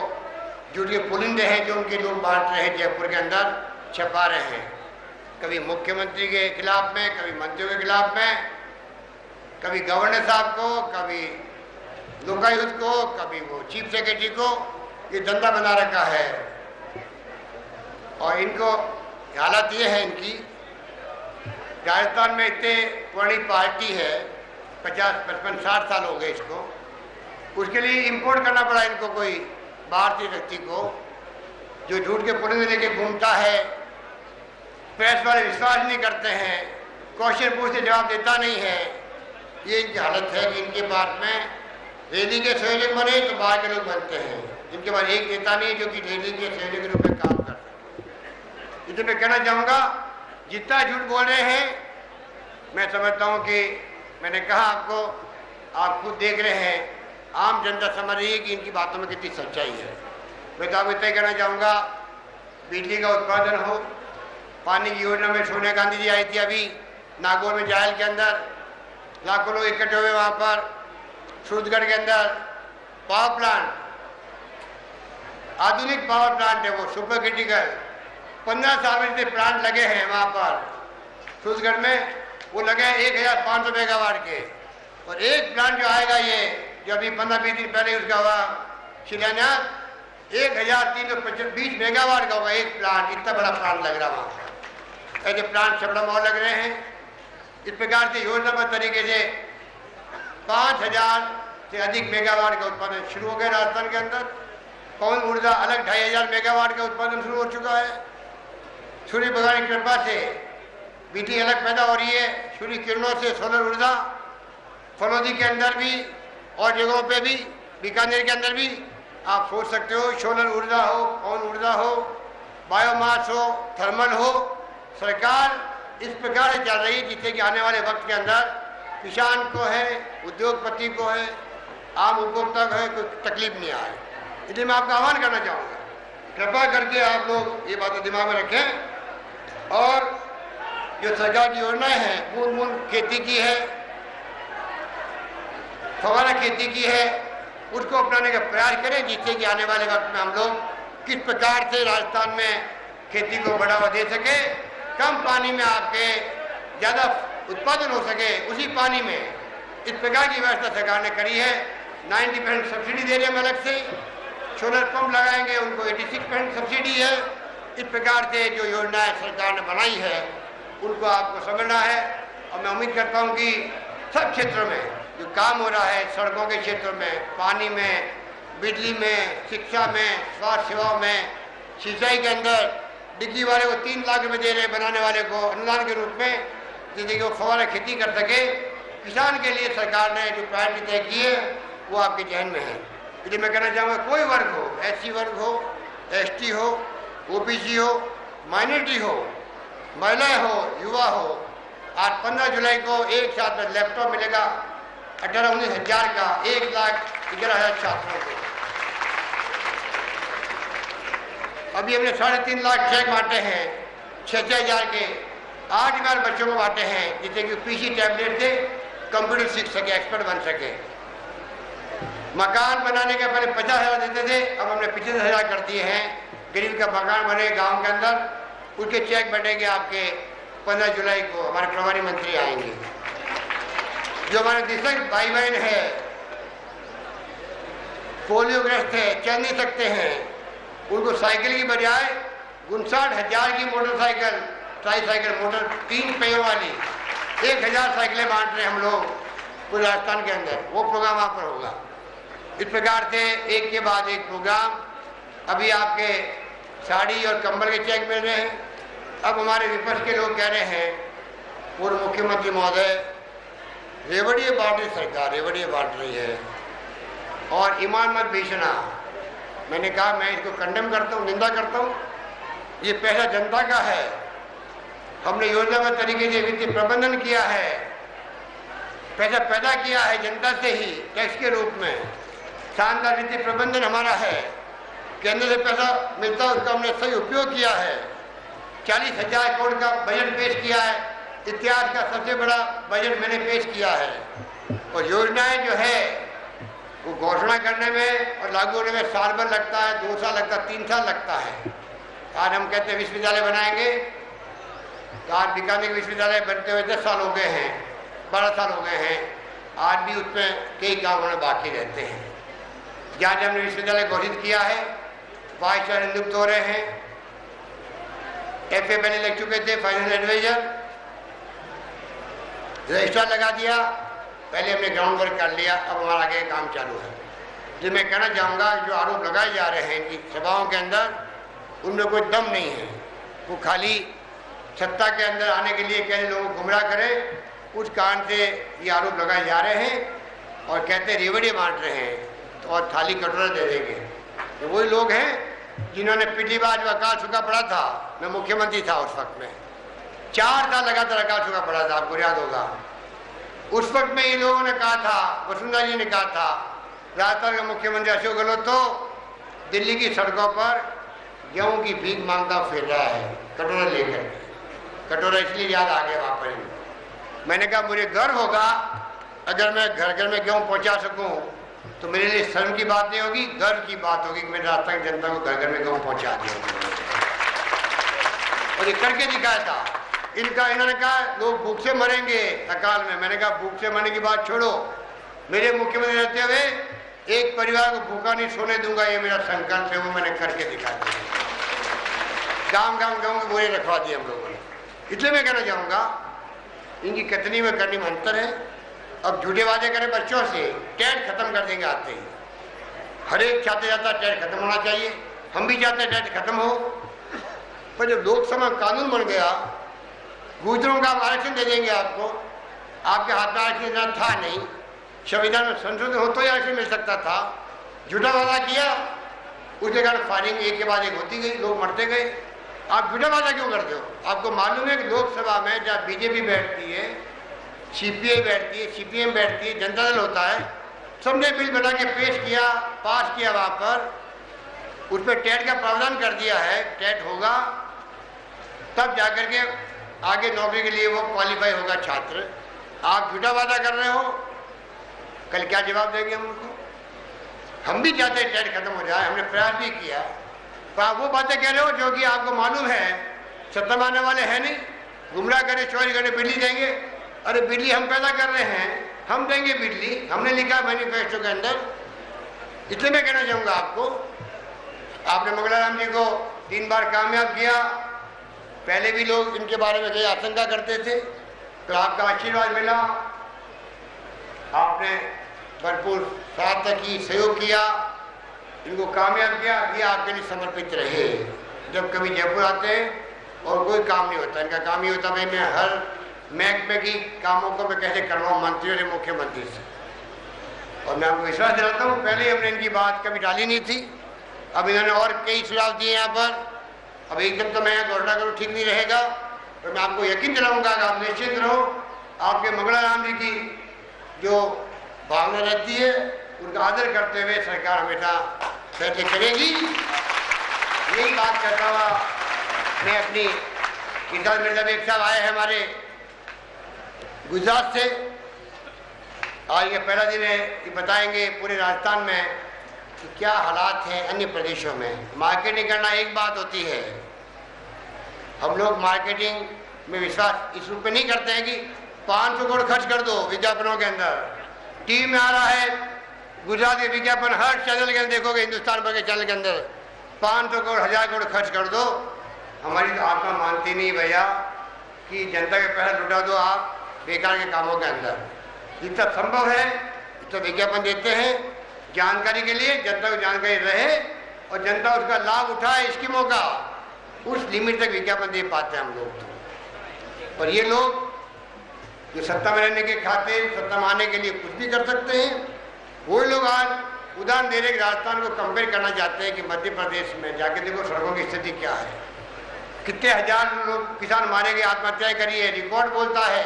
जो ये पुलिंदे हैं जो उनके लोग बांट रहे हैं, जयपुर के अंदर छपा रहे हैं, कभी मुख्यमंत्री के खिलाफ में, कभी मंत्रियों के खिलाफ में, कभी गवर्नर साहब को, कभी लोकायुक्त को, कभी वो चीफ सेक्रेटरी को। ये धंधा बना रखा है। और इनको हालत ये है इनकी, राजस्थान में इतने पुरानी पार्टी है, 50, 55, 60 साल हो गए इसको, उसके लिए इंपोर्ट करना पड़ा इनको कोई भारतीय व्यक्ति को, जो झूठ के पुलिंदे लेके घूमता है, प्रेस वाले विश्वास नहीं करते हैं, क्वेश्चन पूछते जवाब देता नहीं है। ये इनकी हालत है कि इनके पास में रैली के संयोजक बने तो बाहर के लोग बनते हैं, इनके पास एक नेता नहीं जो कि रैली के संयोजक के रूप में काम कर सके। इसे मैं कहना चाहूँगा, जितना झूठ बोल रहे हैं, मैं समझता हूँ कि मैंने कहा आपको, आप खुद देख रहे हैं, आम जनता समझ रही है कि इनकी बातों में कितनी सच्चाई है। मैं तो आपको इतना कहना चाहूँगा, बिजली का उत्पादन हो, पानी की योजना में सोनिया गांधी जी आई थी अभी नागौर में जायल के अंदर, लाखों लोग इकट्ठे हुए वहाँ पर, सूरजगढ़ के अंदर पावर प्लांट, आधुनिक पावर प्लांट है वो, सुपर क्रिटिकल, 15 साल में जितने प्लांट लगे हैं वहाँ पर सूरजगढ़ में, वो लगे हैं 1500 मेगावाट के। और एक प्लांट जो आएगा ये, जो अभी 15-20 दिन पहले उसका हुआ शिलान्यास, 1320 मेगावाट का होगा एक प्लांट। इतना बड़ा प्लांट लग रहा वहाँ पर। ऐसे प्लांट छपड़ा और लग रहे हैं। इस प्रकार से योजनाबद्ध तरीके से 5000 से अधिक मेगावाट का उत्पादन शुरू हो गया राजस्थान के अंदर। पवन ऊर्जा अलग 2500 मेगावाट का उत्पादन शुरू हो चुका है। सूर्य भगवान की कृपा से बिजली अलग पैदा हो रही है, सूर्य किरणों से सोलर ऊर्जा। फलौदी के अंदर भी और जगहों पे भी, बीकानेर के अंदर भी आप सोच सकते हो, सोलर ऊर्जा हो, पवन ऊर्जा हो, बायोमास हो, थर्मल हो। सरकार इस प्रकार से चल रही है जिससे कि आने वाले वक्त के अंदर किसान को है, उद्योगपति को है, आम उपभोक्ता को है, कोई तकलीफ नहीं आए। इसलिए मैं आपका आह्वान करना चाहूँगा, कृपा करके आप लोग ये बातें दिमाग में रखें और जो सरकार की योजनाएं हैं, बूंद बूंद खेती की है, फव्वारा खेती की है, उसको अपनाने का प्रयास करें जिससे कि आने वाले वक्त में हम लोग किस प्रकार से राजस्थान में खेती को बढ़ावा दे सके, कम पानी में आपके ज़्यादा उत्पादन हो सके, उसी पानी में। इस प्रकार की व्यवस्था सरकार ने करी है। 90% सब्सिडी दे रहे हैं अलग से, सोलर पंप लगाएंगे उनको 86% सब्सिडी है। इस प्रकार से जो योजनाएं सरकार ने बनाई है उनको आपको समझना है। और मैं उम्मीद करता हूँ कि सब क्षेत्रों में जो काम हो रहा है, सड़कों के क्षेत्र में, पानी में, बिजली में, शिक्षा में, स्वास्थ्य सेवाओं में, सिंचाई के अंदर डिग्री वाले को 3 लाख रुपये दे रहे हैं, बनाने वाले को अनुदान के रूप में, जिससे कि वो फव्वारा खेती कर सके। किसान के लिए सरकार ने जो प्रायोरिटी तय की है वो आपके जहन में है। इसलिए मैं कहना चाहूँगा, कोई वर्ग हो, SC वर्ग हो, ST हो, OBC हो, माइनॉरिटी हो, महिलाएं हो, युवा हो, आज 15 जुलाई को एक साथ में लैपटॉप मिलेगा 18-19 हज़ार का, 1,11,000 छात्रों को। अभी हमने 3.5 लाख चेक बांटे हैं, 6-6 हज़ार के, 8,000 बच्चों को बांटे हैं, जिससे कि PC टैबलेट से कंप्यूटर सीख सके, एक्सपर्ट बन सके। मकान बनाने के पहले 50,000 देते थे, अब हमने 75,000 कर दिए हैं। गरीब का मकान बने गांव के अंदर, उसके चेक बटेंगे आपके 15 जुलाई को। हमारे प्रभारी मंत्री आएंगे। जो हमारे दिव्यांग भाई बहन है, पोलियोग्रस्त है, चल नहीं सकते हैं, उनको साइकिल की बजाय 59,000 की मोटरसाइकिल, ट्राईसाइकिल मोटर 3 पहियों वाली 1,000 साइकिलें बांट रहे हैं हम लोग पूरे राजस्थान के अंदर। वो प्रोग्राम वहाँ पर होगा। इस प्रकार से एक के बाद एक प्रोग्राम। अभी आपके साड़ी और कंबल के चेक मिल रहे हैं। अब हमारे विपक्ष के लोग कह रहे हैं, पूर्व मुख्यमंत्री महोदय रेवड़िए बांट रही सरकार, रेवड़िए बांट रही है और ईमान मत बेचना। मैंने कहा मैं इसको कंडेम करता हूँ, निंदा करता हूँ। ये पैसा जनता का है। हमने योजनाबद्ध तरीके से वित्तीय प्रबंधन किया है, पैसा पैदा किया है जनता से ही टैक्स के रूप में। शानदार वित्तीय प्रबंधन हमारा है, केंद्र से पैसा मिलता है उसका हमने सही उपयोग किया है। 40,000 करोड़ का बजट पेश किया है, इतिहास का सबसे बड़ा बजट मैंने पेश किया है। और योजनाएं जो है वो घोषणा करने में और लागू होने में साल भर लगता है, 2 साल लगता है, 3 साल लगता है। आज हम कहते हैं विश्वविद्यालय बनाएंगे, तो आज बीकानेर विश्वविद्यालय बनते हुए 10 साल हो गए हैं, 12 साल हो गए हैं। आज भी उसमें कई काम होने बाकी रहते हैं। जहाँ जहाँ हमने विश्वविद्यालय घोषित किया है, वाइस चांसलर नियुक्त हो रहे हैं। FA पहले लग चुके थे, फाइनेंशियल एडवाइजर, रजिस्ट्रार लगा दिया, पहले हमने ग्राउंड वर्क कर लिया, अब हमारा आगे काम चालू है। जो मैं कहना चाहूँगा, जो आरोप लगाए जा रहे हैं कि सभाओं के अंदर, उनमें कोई दम नहीं है। वो खाली सत्ता के अंदर आने के लिए कैसे लोगों को गुमराह करें, उस कारण से ये आरोप लगाए जा रहे हैं और कहते हैं रेवड़ियाँ बांट रहे हैं तो और थाली कटोरा दे देंगे। तो वही लोग हैं जिन्होंने पिछली बार जो अकाल सूखा पड़ा था, मैं मुख्यमंत्री था उस वक्त में, 4 साल लगातार अकाल सूखा पड़ा था, आपको याद होगा। उस वक्त में ये लोगों ने कहा था, वसुंधरा जी ने कहा था, राजस्थान का मुख्यमंत्री अशोक गहलोत तो दिल्ली की सड़कों पर गेहूं की भीख मांगता फिर रहा है कटोरा लेकर। कटोरा इसलिए याद आ गया वहाँ पर। मैंने कहा मुझे गर्व होगा अगर मैं घर घर में गेहूं पहुंचा सकूं, तो मेरे लिए शर्म की बात नहीं होगी, गर्व की बात होगी कि मैंने राजस्थान की जनता को घर घर में गेहूं पहुंचा दिया। और ये करके दिखाया था। इन्होंने कहा लोग भूख से मरेंगे अकाल में। मैंने कहा भूख से मरने की बात छोड़ो, मेरे मुख्यमंत्री रहते हुए एक परिवार को भूखा नहीं सोने दूंगा, ये मेरा संकल्प है, वो मैंने करके दिखा दिया। गाँव गाँव गेहूं के बोरे रखवा दिए हम लोगों ने। इसलिए मैं कहना चाहूँगा इनकी कथनी में करनी में अंतर है। अब झूठे वादे करें बच्चों से, टेट खत्म कर देंगे आते ही। हर एक छात्र जाता टेट खत्म होना चाहिए, हम भी चाहते हैं टेट खत्म हो। पर जब लोकसभा कानून बन गया, गुजरों का आरक्षण दे देंगे आपको, आपके हाथ में आरक्षण था नहीं, संविधान में संशोधन हो तो ही आरक्षण मिल सकता था। झूठा वादा किया, उसके कारण फायरिंग एक के बाद एक होती गई, लोग मरते गए। आप झूठा वादा क्यों करते हो? आपको मालूम है कि लोकसभा में जहाँ बीजेपी बैठती है, सीपीआई बैठती है, सीपीएम बैठती है, जनता दल होता है, सबने बिल बना के पेश किया, पास किया, वहाँ पर उस पर टेट का प्रावधान कर दिया है। टेट होगा तब जाकर के आगे नौकरी के लिए वो क्वालिफाई होगा छात्र। आप झूठा वादा कर रहे हो, कल क्या जवाब देंगे हम उनको? हम भी चाहते हैं टेट खत्म हो जाए, हमने प्रयास भी किया, पर आप वो बातें कह रहे हो जो कि आपको मालूम है सत्ता में आने वाले हैं नहीं। गुमराह करे, चोरी करे, बिजली देंगे। अरे बिजली हम पैदा कर रहे हैं, हम देंगे बिजली, हमने लिखा मैनिफेस्टो के अंदर। इसलिए मैं कहना चाहूँगा आपको, आपने मंगलाराम जी को 3 बार कामयाब किया। पहले भी लोग इनके बारे में कई आशंका करते थे, तो आपका आशीर्वाद मिला, आपने भरपूर सार्थक की सहयोग किया, इनको कामयाब किया, ये आपके लिए समर्पित रहे। जब कभी जयपुर आते हैं और कोई काम नहीं होता, इनका काम ये होता भाई मैं हर महकमे की कामों को मैं कैसे करवाऊँ मंत्रियों से, मुख्यमंत्री से। और मैं आपको विश्वास दिलाता हूँ, पहले हमने इनकी बात कभी डाली नहीं थी, अब इन्होंने और कई सुझाव दिए यहाँ पर। अब एकदम तो मैं घोषणा करूँ ठीक नहीं रहेगा, तो मैं आपको यकीन दिलाऊंगा कि आप निश्चिंत रहो, आपके मंगलाराम जी की जो भावना रहती है उनका आदर करते हुए सरकार हमेशा फैसले करेगी। यही बात करता हुआ मैं अपनी किसान मिर्जा बेग साहब आए हैं हमारे गुजरात से, आज ये पहला दिन है, ये बताएंगे पूरे राजस्थान में कि क्या हालात हैं अन्य प्रदेशों में। मार्केटिंग करना एक बात होती है, हम लोग मार्केटिंग में विश्वास इस रूप में नहीं करते हैं कि 500 करोड़ खर्च कर दो विज्ञापनों के अंदर। टीवी में आ रहा है गुजरात के विज्ञापन, हर चैनल के अंदर देखोगे, हिंदुस्तान भर के चैनल के अंदर 500 करोड़ 1000 करोड़ खर्च कर दो। हमारी तो आत्मा मानती नहीं भैया कि जनता के पैसा लुटा दो आप बेकार के कामों के अंदर। जितना संभव है इतना विज्ञापन देते हैं जानकारी के लिए, जनता को जानकारी रहे और जनता उसका लाभ उठाए स्कीमों का, उस लिमिट तक विज्ञापन दे पाते हैं हम लोग तो। और ये लोग जो सत्ता में रहने के खातिर, सत्ता में आने के लिए कुछ भी कर सकते हैं, वही लोग आज उदाहरण दे रहे राजस्थान को कंपेयर करना चाहते हैं कि मध्य प्रदेश में जाके देखो सड़कों की स्थिति क्या है, कितने हजार लोग किसान मारे गए, आत्महत्याएं करी है, रिकॉर्ड बोलता है।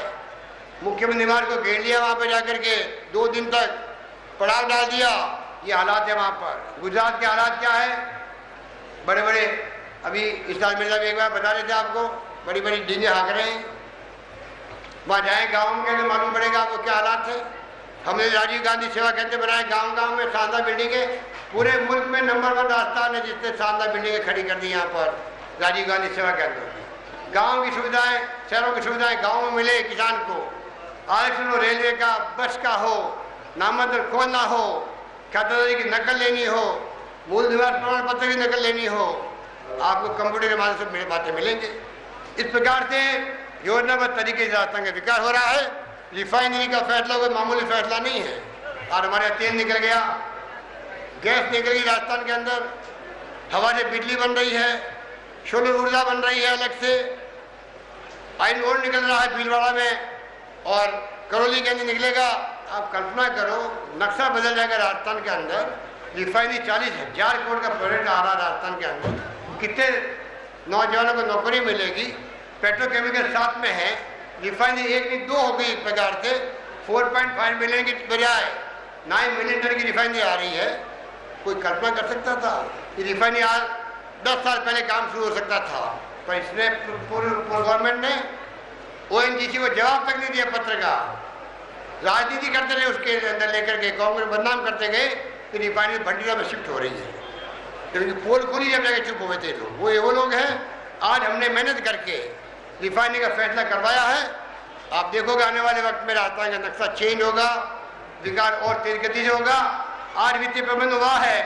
मुख्यमंत्री निवार को घेर लिया वहाँ पर जाकर के 2 दिन तक पड़ाव डाल दिया, ये हालात है वहाँ पर। गुजरात के हालात क्या है, बड़े बड़े अभी इस्लाम मिर्जा भी एक बार बता रहे थे आपको, बड़ी बड़ी डीजे हाँक रहे हैं। वहाँ जाए गाँव में तो मालूम पड़ेगा आपको क्या हालात है। हमने राजीव गांधी सेवा केंद्र बनाए गांव गांव में, शानदार बिल्डिंगें, पूरे मुल्क में नंबर 1 राजस्थान है जिसने शानदार बिल्डिंगें खड़ी कर दी यहाँ पर राजीव गांधी सेवा केंद्र। गांव की सुविधाएं, शहरों की सुविधाएं गांव में मिले किसान को, आरक्षण हो, रेलवे का, बस का हो, नामांतरण खोलना हो, खाताधारी की नकल लेनी हो, मूल निवास प्रमाण पत्र की नकल लेनी हो, आपको कंप्यूटर के माध्यम से बातें मिलेंगे। इस प्रकार से योजनाबद्ध तरीके से राजस्थान का विकास हो रहा है। रिफाइनरी का फैसला कोई मामूली फैसला नहीं है। और हमारे तेल निकल गया, गैस निकल गई राजस्थान के अंदर, हवा से बिजली बन रही है, सोलर ऊर्जा बन रही है अलग से, आयरन ओर निकल रहा है भीलवाड़ा में और करौली के अंदर निकलेगा। आप कल्पना करो, नक्शा बदल जाएगा राजस्थान के अंदर। रिफाइनरी 40,000 करोड़ का प्रोजेक्ट आ रहा है राजस्थान के अंदर, कितने नौजवानों को नौकरी मिलेगी। पेट्रोकेमिकल साथ में है, रिफाइनरी एक नहीं दो हो गई एक प्रकार से। 4.5 मिलियन की बजाय 9 मिलियन टन की रिफाइनरी आ रही है। कोई कल्पना कर सकता था कि रिफाइनरी आज 10 साल पहले काम शुरू हो सकता था, पर इसने पूर्व गवर्नमेंट ने ONGC को जवाब तक नहीं दिया पत्र का। राजनीति करते रहे उसके अंदर लेकर के, कांग्रेस बदनाम करते गए कि रिफाइनरी भंडारा में शिफ्ट हो रही है, क्योंकि पोल खुली जब जाके चुप हुए थे लोग। वो लोग हैं। आज हमने मेहनत करके रिफाइनरी का फैसला करवाया है। आप देखोगे आने वाले वक्त में राजस्थान का नक्शा चेंज होगा, विकास और तेज गति से होगा। आज वित्तीय प्रबंध हुआ है,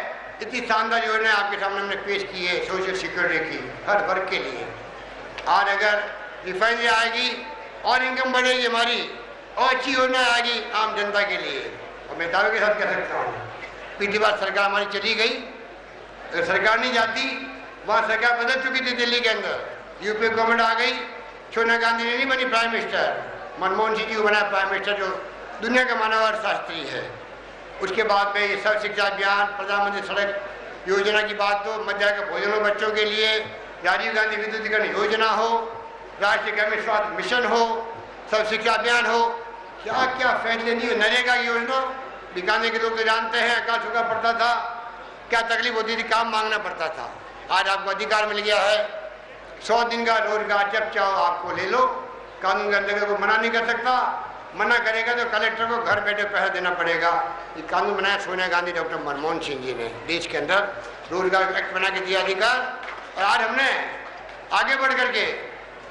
इतनी शानदार योजना आपके सामने हमने पेश की है सोशल सिक्योरिटी की हर वर्ग के लिए। आज अगर रिफाइनरी आएगी और इनकम बढ़ेगी हमारी, और अच्छी योजना आएगी आम जनता के लिए। और मैं दावे के साथ कह सकता हूँ, पिछली बार सरकार हमारी चली गई, अगर सरकार नहीं जाती, वहाँ सरकार बदल चुकी थी दिल्ली के अंदर, यूपी गवर्नमेंट आ गई, सोनिया गांधी ने नहीं बनी प्राइम मिनिस्टर, मनमोहन सिंह जी को बना प्राइम मिनिस्टर, जो दुनिया का मानव शास्त्री है। उसके बाद में ये सर्व शिक्षा अभियान, प्रधानमंत्री सड़क योजना की बात हो, मध्याह्न का भोजन हो बच्चों के लिए, राजीव गांधी विद्युतीकरण योजना हो, राष्ट्रीय ग्रामीण स्वास्थ्य मिशन हो, सर्व शिक्षा अभियान हो, क्या क्या फैसले नहीं हो। नरेगा की योजना, बीकानेर के लोग तो जानते हैं, अकाल सूखा पड़ता था, क्या तकलीफ होती थी, काम मांगना पड़ता था। आज आपको अधिकार मिल गया है, 100 दिन का रोजगार जब चाहो आपको ले लो, कानून के अंदर को मना नहीं कर सकता। मना करेगा तो कलेक्टर को घर बैठे पैसा देना पड़ेगा। ये कानून बनाया सोनिया गांधी, डॉक्टर मनमोहन सिंह जी ने देश के अंदर रोजगार एक्ट बना के दिया अधिकार। और आज हमने आगे बढ़ करके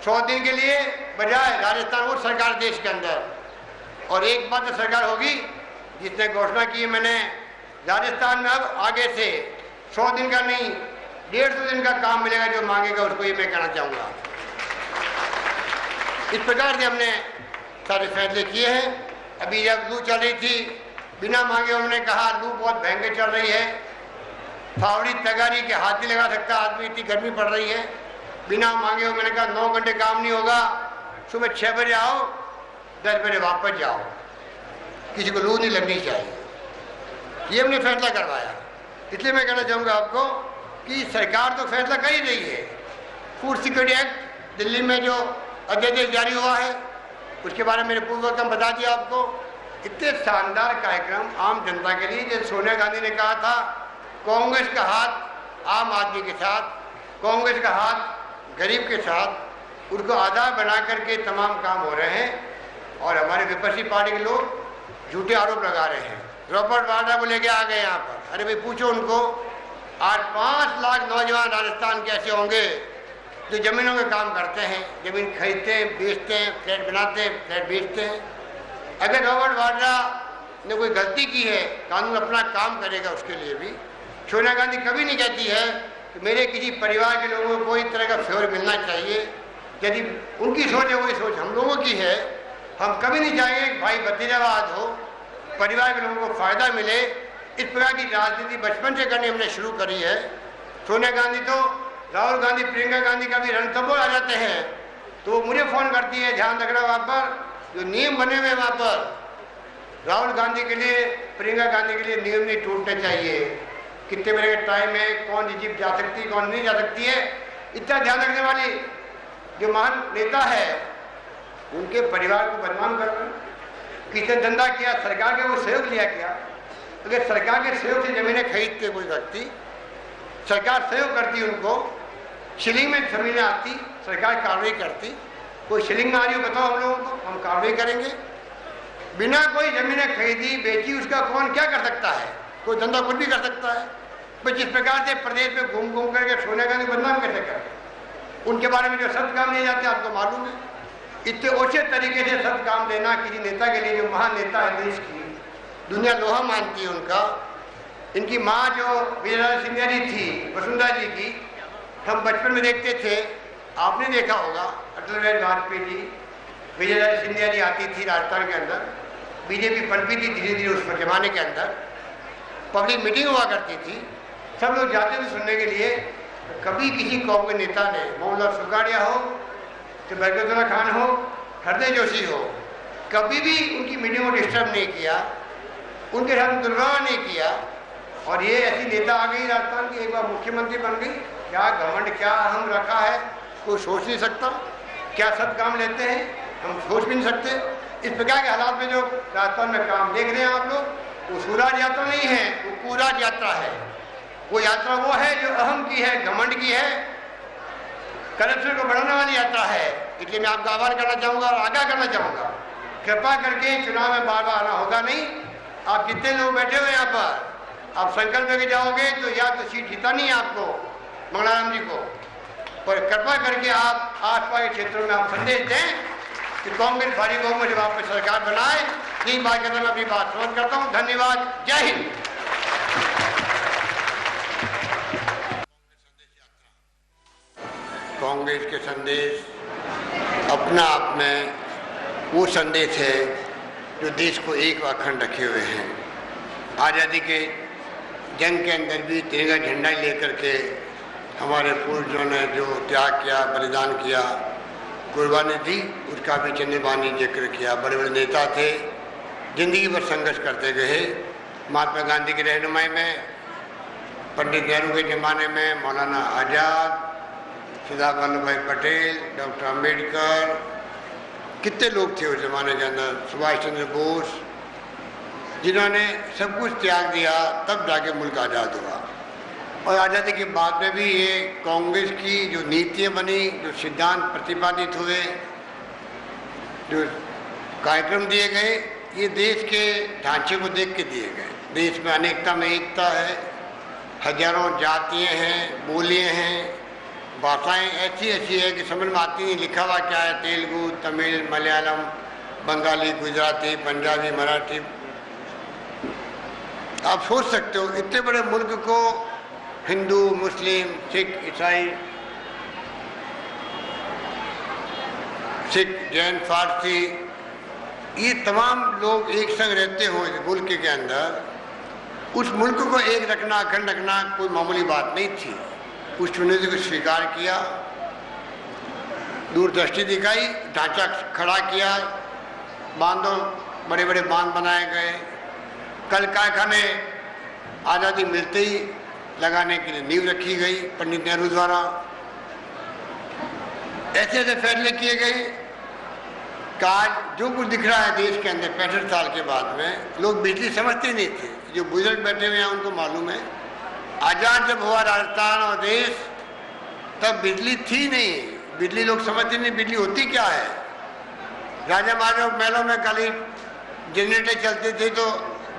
100 दिन के लिए बजाय राजस्थान और सरकार देश के अंदर, और एक बात सरकार होगी जिसने घोषणा की, मैंने राजस्थान में अब आगे से 100 दिन का नहीं 150 दिन का काम मिलेगा, जो मांगेगा उसको, ये मैं कहना चाहूँगा। इस प्रकार से हमने सारे फैसले किए हैं। अभी जब लू चल रही थी, बिना मांगे उन्होंने कहा लू बहुत भयंकर चल रही है, फावड़ी तगारी के हाथ नहीं लगा सकता आदमी, इतनी गर्मी पड़ रही है। बिना मांगे मैंने कहा 9 घंटे काम नहीं होगा, सुबह 6 बजे आओ, 10 बजे वापस जाओ, किसी को लू नहीं लगनी चाहिए। ये हमने फैसला करवाया। इसलिए मैं कहना चाहूँगा आपको कि सरकार तो फैसला कर ही रही है। फूड सिक्योरिटी एक्ट दिल्ली में जो अध्यादेश जारी हुआ है, उसके बारे में मेरे पूर्ववक्त में बता दिया आपको। इतने शानदार कार्यक्रम आम जनता के लिए, जैसे सोनिया गांधी ने कहा था, कांग्रेस का हाथ आम आदमी के साथ, कांग्रेस का हाथ गरीब के साथ, उनको आधार बना करके तमाम काम हो रहे हैं। और हमारे विपक्षी पार्टी के लोग झूठे आरोप लगा रहे हैं। रॉबर्ट वाड्रा को लेके आ गए यहाँ पर। अरे भाई पूछो उनको, आज 5 लाख नौजवान राजस्थान के ऐसे होंगे जो जमीनों में काम करते हैं, जमीन खरीदते हैं, बेचते हैं, फ्लैट बनाते हैं, फ्लैट बेचते हैं। अगर रॉबर्ट वाड्रा ने कोई गलती की है, कानून अपना काम करेगा उसके लिए भी। सोनिया गांधी कभी नहीं कहती है कि मेरे किसी परिवार के लोगों को कोई तरह का फेवर मिलना चाहिए। यदि उनकी सोच है, वही सोच हम लोगों की है। हम कभी नहीं चाहेंगे कि भाई भतीजावाद हो, परिवार के लोगों को फ़ायदा मिले। इस प्रकार की राजनीति बचपन से करनी हमने शुरू करी है। सोनिया गांधी तो, राहुल गांधी, प्रियंका गांधी का भी रणथंभोर आ जाते हैं तो वो मुझे फ़ोन करती है, ध्यान रखना वहाँ पर जो नियम बने हुए वहाँ पर राहुल गांधी के लिए, प्रियंका गांधी के लिए नियम नहीं टूटने चाहिए। कितने बजे का टाइम है, कौन जीप जा सकती है, कौन नहीं जा सकती है, इतना ध्यान रखने वाली जो महान नेता है, उनके परिवार को बदनाम करना। किसने धंधा किया, सरकार के वो सहयोग लिया क्या? अगर सरकार के सहयोग से जमीनें खरीदते कोई व्यक्ति, सरकार सहयोग करती उनको, शिलिंग में जमीनें आती, सरकार कार्रवाई करती। कोई शिलिंग में आ रही हो बताओ हम लोगों को, हम कार्रवाई करेंगे। बिना कोई जमीनें खरीदी बेची, उसका कौन क्या कर सकता है? कोई धंधा कुछ भी कर सकता है। पर जिस प्रकार से प्रदेश में घूम घूम करके सोनिया गांधी बदनाम कैसे करते, उनके बारे में जो सख्त काम लिए जाते हैं आपको मालूम है। इतने ओछे तरीके से सख्त काम लेना किसी नेता के लिए, जो महान नेता है देश की, दुनिया लोहा मानती है उनका। इनकी माँ जो विजयराजे सिंधिया जी थी, वसुंधरा जी की, हम बचपन में देखते थे, आपने देखा होगा, अटल बिहारी वाजपेयी जी, विजयराजे सिंधिया जी आती थी राजस्थान के अंदर, बीजेपी पनपी थी धीरे धीरे उस जमाने के अंदर, पब्लिक मीटिंग हुआ करती थी, सब लोग जाते थे सुनने के लिए। कभी किसी कांग्रेस नेता ने, मोहनलाल सुखाड़िया हो तो बरकतुल्लाह खान हो, हृदय जोशी हो, कभी भी उनकी मीटिंग को डिस्टर्ब नहीं किया, उनके साथ दुर्व्यवहार नहीं किया। और ये ऐसी नेता आ गई राजस्थान की, एक बार मुख्यमंत्री बन गई, क्या घमंड, क्या अहम रखा है, कोई सोच नहीं सकता। क्या सब काम लेते हैं, हम सोच भी नहीं सकते। इस प्रकार के हालात में जो राजस्थान में काम देख रहे हैं आप लोग, वो सूराज यात्रा नहीं है, वो पूराज यात्रा है। वो यात्रा वो है जो अहम की है, घमंड की है, करप्शन को बढ़ाने वाली यात्रा है। इसलिए मैं आपका आह्वान करना चाहूँगा और आगाह करना चाहूँगा, कृपा करके चुनाव में बार बार आना होगा नहीं। आप जितने लोग बैठे हुए यहाँ पर, आप संकल्प लेके जाओगे तो या तो सीट जितानी है आपको मंगलाराम जी को, पर कृपा करके आप आसपास के क्षेत्रों में आप संदेश दें कि कांग्रेस भारी बहुमत से वापस सरकार बनाए। तीन बात करते मैं अपनी बात समाप्त करता हूँ। धन्यवाद, जय हिंद। कांग्रेस के संदेश अपना आप में वो संदेश है जो देश को एक अखंड रखे हुए हैं। आज़ादी के जंग के अंदर भी तिरंगा झंडा लेकर के हमारे पूर्वजों ने जो त्याग किया, बलिदान किया, कुर्बानी दी, उसका भी चंद्रबानी जिक्र किया। बड़े बड़े नेता थे, जिंदगी भर संघर्ष करते गए। महात्मा गांधी की रहनुमाई में, पंडित नेहरू के ज़माने में मौलाना आज़ाद, सरदार वल्लभ भाई पटेल, डॉक्टर अंबेडकर, कितने लोग थे उस जमाने के अंदर, सुभाष चंद्र बोस, जिन्होंने सब कुछ त्याग दिया, तब जाके मुल्क आज़ाद हुआ। और आज़ादी के बाद में भी ये कांग्रेस की जो नीतियाँ बनी, जो सिद्धांत प्रतिपादित हुए, जो कार्यक्रम दिए गए, ये देश के ढांचे को देख के दिए गए। देश में अनेकता में एकता है, हजारों जातियाँ हैं, बोलियाँ हैं, भाषाएं ऐसी ऐसी है कि समझ में आती नहीं। लिखा हुआ क्या है, तेलुगु, तमिल, मलयालम, बंगाली, गुजराती, पंजाबी, मराठी। आप सोच सकते हो इतने बड़े मुल्क को हिंदू, मुस्लिम, सिख, ईसाई, सिख, जैन, फारसी, ये तमाम लोग एक संग रहते हो इस मुल्क के अंदर। उस मुल्क को एक रखना, अखंड रखना कोई मामूली बात नहीं थी। उस चुनौती को स्वीकार किया, दूरदृष्टि दिखाई, ढांचा खड़ा किया, बांधों, बड़े बड़े बांध बनाए गए, कल कारखाने आज़ादी मिलते ही लगाने के लिए नींव रखी गई पंडित नेहरू द्वारा। ऐसे ऐसे फैसले किए गए कि आज जो कुछ दिख रहा है देश के अंदर 65 साल के बाद में, लोग बिजली समझते नहीं थे। जो बुजुर्ग बैठे हुए हैं उनको मालूम है, आज़ाद जब हुआ राजस्थान और देश, तब बिजली थी नहीं। बिजली लोग समझते नहीं बिजली होती क्या है। राजा महाराजा महलों में खाली जनरेटर चलते थे तो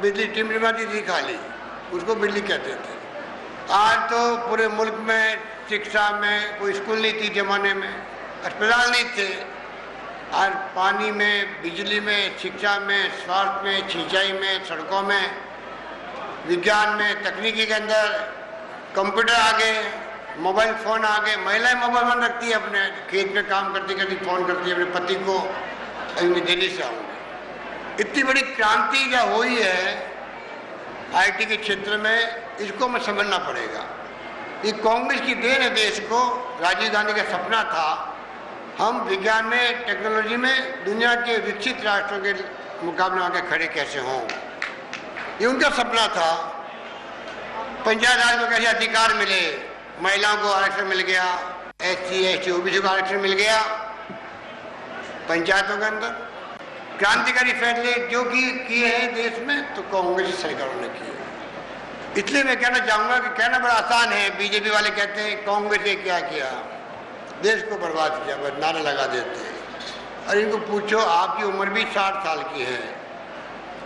बिजली टिमटिमाती थी खाली, उसको बिजली कहते थे। आज तो पूरे मुल्क में शिक्षा में कोई स्कूल नहीं थी, जमाने में अस्पताल नहीं थे। आज पानी में, बिजली में, शिक्षा में, स्वास्थ्य में, सिंचाई में, सड़कों में, विज्ञान में, तकनीकी के अंदर कंप्यूटर आ गए, मोबाइल फ़ोन आ गए। महिलाएं मोबाइल फ़ोन रखती है, अपने खेत में काम करती करती फ़ोन करती है अपने पति को, अभी मैं दिल्ली से आऊँगा। इतनी बड़ी क्रांति क्या हुई है आईटी के क्षेत्र में, इसको हमें समझना पड़ेगा। ये कांग्रेस की देन है देश को। राजीव गांधी का सपना था हम विज्ञान में, टेक्नोलॉजी में दुनिया के विकसित राष्ट्रों के मुकाबले आके खड़े कैसे हों, ये उनका सपना था। पंजाब राज्य में कैसे अधिकार मिले, महिलाओं को आरक्षण मिल गया, SC, ST, OBC को आरक्षण मिल गया पंचायतों के अंदर। क्रांतिकारी फैसले जो किए हैं देश में, तो कांग्रेस सरकारों ने किए। इसलिए मैं कहना चाहूँगा कि कहना बड़ा आसान है। बीजेपी वाले कहते हैं कांग्रेस ने क्या किया, देश को बर्बाद किया, बस नारा लगा देते हैं। और इनको पूछो, आपकी उम्र भी 60 साल की है,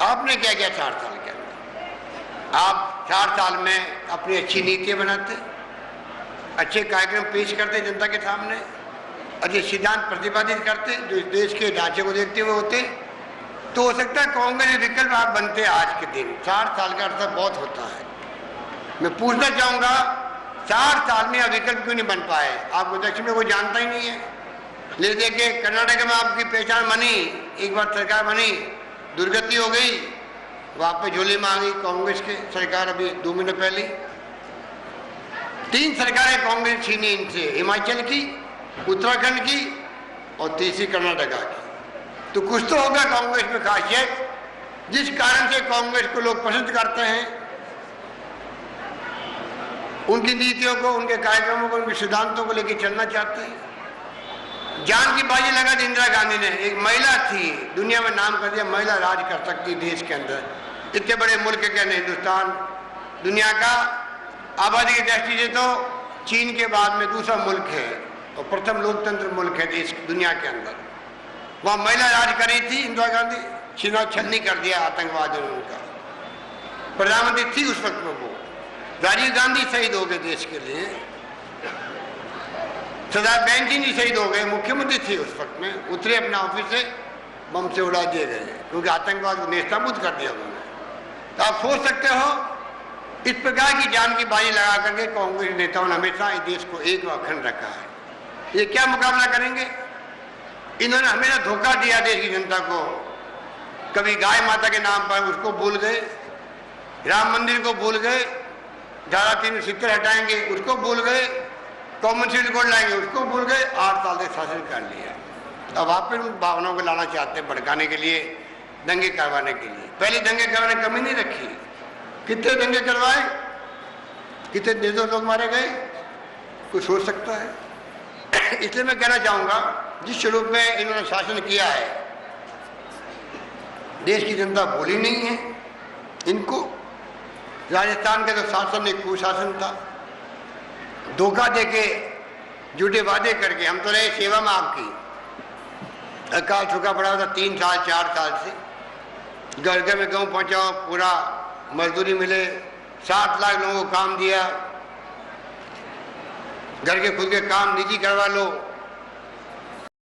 आपने क्या किया 60 साल के अंदर? आप 60 साल में अपनी अच्छी नीतियाँ बनाते, अच्छे कार्यक्रम पेश करते जनता के सामने, अच्छे सिद्धांत प्रतिपादित करते जो इस देश के ढांचे को देखते हुए होते, तो हो सकता है कांग्रेस विकल्प आप बनते आज के दिन। 60 साल का अर्थ बहुत होता है। मैं पूछना चाहूँगा, 60 साल में आप विकल्प क्यों नहीं बन पाए? आपको दक्षिण में कोई जानता ही नहीं है। ले देखिए कर्नाटक में आपकी पहचान बनी, एक बार सरकार बनी, दुर्गति हो गई, वापस झोली में आ गई कांग्रेस की सरकार। अभी 2 महीने पहले 3 सरकारें कांग्रेस छीनी इनसे, हिमाचल की, उत्तराखंड की और तीसरी कर्नाटका की। तो कुछ तो होगा कांग्रेस में खासियत जिस कारण से कांग्रेस को लोग पसंद करते हैं, उनकी नीतियों को, उनके कार्यक्रमों को, उनके सिद्धांतों को लेकर चलना चाहते हैं। जान की बाजी लगा दी इंदिरा गांधी ने। एक महिला थी, दुनिया में नाम कर दिया, महिला राज कर सकती देश के अंदर। इतने बड़े मुल्क के अंदर हिंदुस्तान दुनिया का आबादी की दृष्टि से तो चीन के बाद में दूसरा मुल्क है और प्रथम लोकतंत्र मुल्क है देश दुनिया के अंदर। वहां महिला राज कर रही थी इंदिरा गांधी, छीना छलनी कर दिया आतंकवादियों ने उनका। प्रधानमंत्री थी उस वक्त में वो। राजीव गांधी शहीद हो गए देश के लिए, सरदार बेनर्जी जी शहीद हो गए, मुख्यमंत्री थी उस वक्त में, उतरे अपने ऑफिस से, बम से उड़ा दिए गए क्योंकि आतंकवाद को नेस्तनाबूद कर दिया उन्होंने। तो आप सोच सकते हो इस प्रकार की जान की बाजी लगा करके कांग्रेस नेताओं ने हमेशा इस देश को एक व अखंड रखा है। ये क्या मुकाबला करेंगे? इन्होंने हमेशा धोखा दिया देश की जनता को। कभी गाय माता के नाम पर उसको भूल गए, राम मंदिर को भूल गए, धारा 370 हटाएंगे उसको भूल गए, कॉमन सिविल कोड लाएंगे उसको भूल गए। 8 साल से शासन कर लिया। अब आप फिर उन भावनाओं को लाना चाहते हैं भड़काने के लिए, दंगे करवाने के लिए। पहले दंगे करवाने कमी नहीं रखी, कितने दंगे करवाए, कितने निर्दोष लोग मारे गए, कुछ सोच सकता है। इसलिए मैं कहना चाहूंगा जिस स्वरूप में इन्होंने शासन किया है, देश की जनता भूली नहीं है इनको। राजस्थान के तो शासन एक कुशासन था, धोखा देके, झूठे वादे करके। हम तो रहे सेवा में आपकी, अकाल सूखा पड़ा था 3 साल 4 साल से, घर घर में गेहूँ पहुँचाओ, पूरा मजदूरी मिले, 7 लाख लोगों को काम दिया, घर के खुद के काम निजी करवा लो,